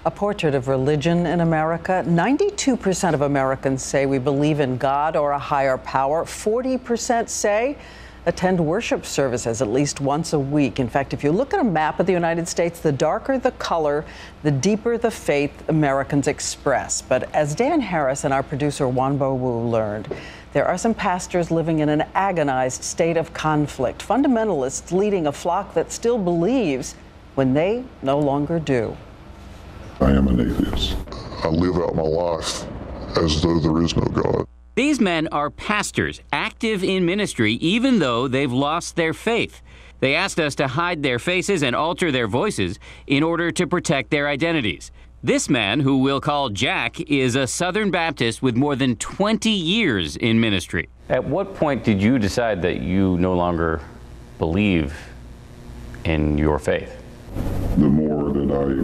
A portrait of religion in America. 92% of Americans say we believe in God or a higher power. 40% say attend worship services at least once a week. In fact, if you look at a map of the United States, the darker the color, the deeper the faith Americans express. But as Dan Harris and our producer Wanbo Wu learned, there are some pastors living in an agonized state of conflict. Fundamentalists leading a flock that still believes when they no longer do. I am an atheist. I live out my life as though there is no God. These men are pastors, active in ministry, even though they've lost their faith. They asked us to hide their faces and alter their voices in order to protect their identities. This man, who we'll call Jack, is a Southern Baptist with more than 20 years in ministry. At what point did you decide that you no longer believe in your faith? The more that I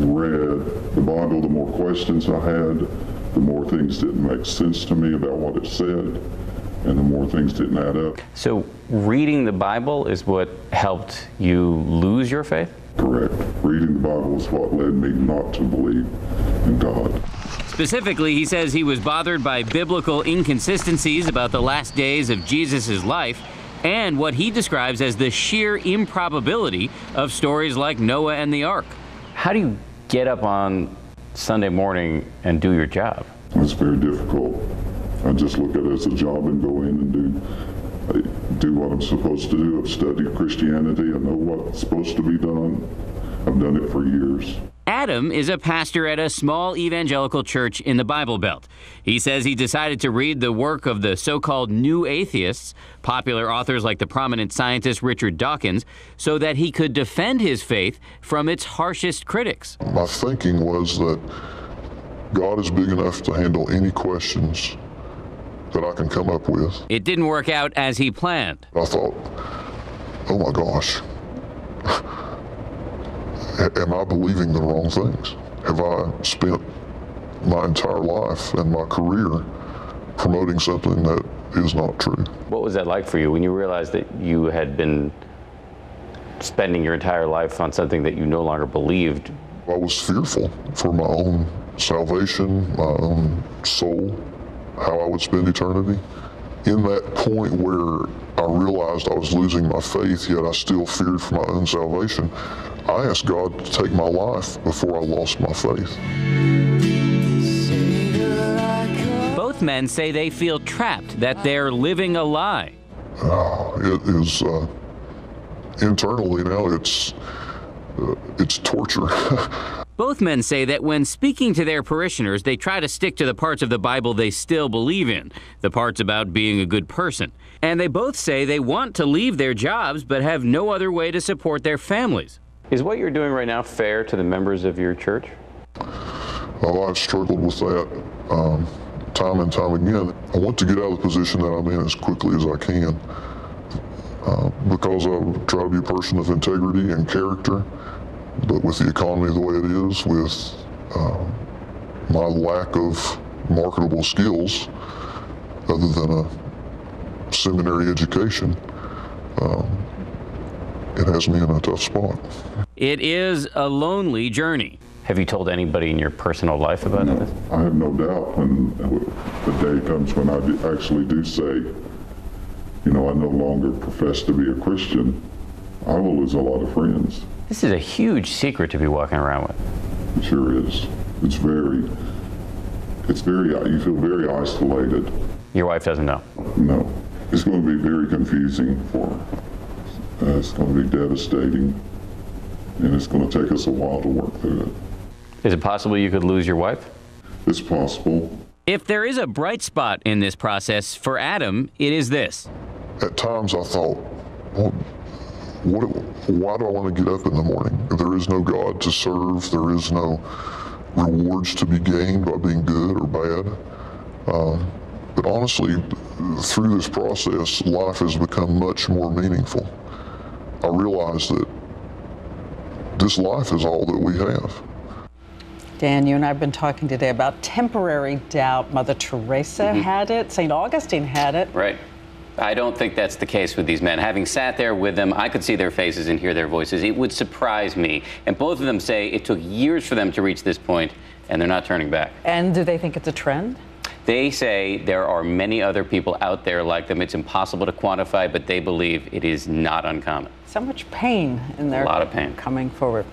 read the Bible, the more questions I had, the more things didn't make sense to me about what it said, and the more things didn't add up. So reading the Bible is what helped you lose your faith? Correct. Reading the Bible is what led me not to believe in God. Specifically, he says he was bothered by biblical inconsistencies about the last days of Jesus' life and what he describes as the sheer improbability of stories like Noah and the Ark. How do you get up on Sunday morning and do your job? It's very difficult. I just look at it as a job and go in and do what I'm supposed to do. I've studied Christianity. I know what's supposed to be done. I've done it for years. Adam is a pastor at a small evangelical church in the Bible Belt. He says he decided to read the work of the so-called new atheists, popular authors like the prominent scientist Richard Dawkins, so that he could defend his faith from its harshest critics. My thinking was that God is big enough to handle any questions that I can come up with. It didn't work out as he planned. I thought, oh my gosh. Am I believing the wrong things? Have I spent my entire life and my career promoting something that is not true? What was that like for you when you realized that you had been spending your entire life on something that you no longer believed? I was fearful for my own salvation, my own soul, how I would spend eternity. In that point where I realized I was losing my faith, yet I still feared for my own salvation, I asked God to take my life before I lost my faith. Both men say they feel trapped, that they're living a lie. It is, internally now, it's torture. Both men say that when speaking to their parishioners, they try to stick to the parts of the Bible they still believe in, the parts about being a good person. And they both say they want to leave their jobs but have no other way to support their families. Is what you're doing right now fair to the members of your church? Well, I've struggled with that time and time again. I want to get out of the position that I'm in as quickly as I can because I try to be a person of integrity and character. But with the economy the way it is, with my lack of marketable skills, other than a seminary education, it has me in a tough spot. It is a lonely journey. Have you told anybody in your personal life about this? I have no doubt when the day comes when I actually do say, I no longer profess to be a Christian, I will lose a lot of friends. This is a huge secret to be walking around with. It sure is. It's very, you feel very isolated. Your wife doesn't know? No. It's going to be very confusing for her. It's going to be devastating, and it's going to take us a while to work through it. Is it possible you could lose your wife? It's possible. If there is a bright spot in this process for Adam, it is this. At times I thought, well, why do I want to get up in the morning? If there is no God to serve, there is no rewards to be gained by being good or bad. But honestly, through this process, life has become much more meaningful. I realize that this life is all that we have. Dan, you and I have been talking today about temporary doubt. Mother Teresa had it. St. Augustine had it. Right. I don't think that's the case with these men. Having sat there with them, I could see their faces and hear their voices. It would surprise me. And both of them say it took years for them to reach this point, and they're not turning back. And do they think it's a trend? They say there are many other people out there like them. It's impossible to quantify, but they believe it is not uncommon. So much pain in their A lot of pain. coming forward.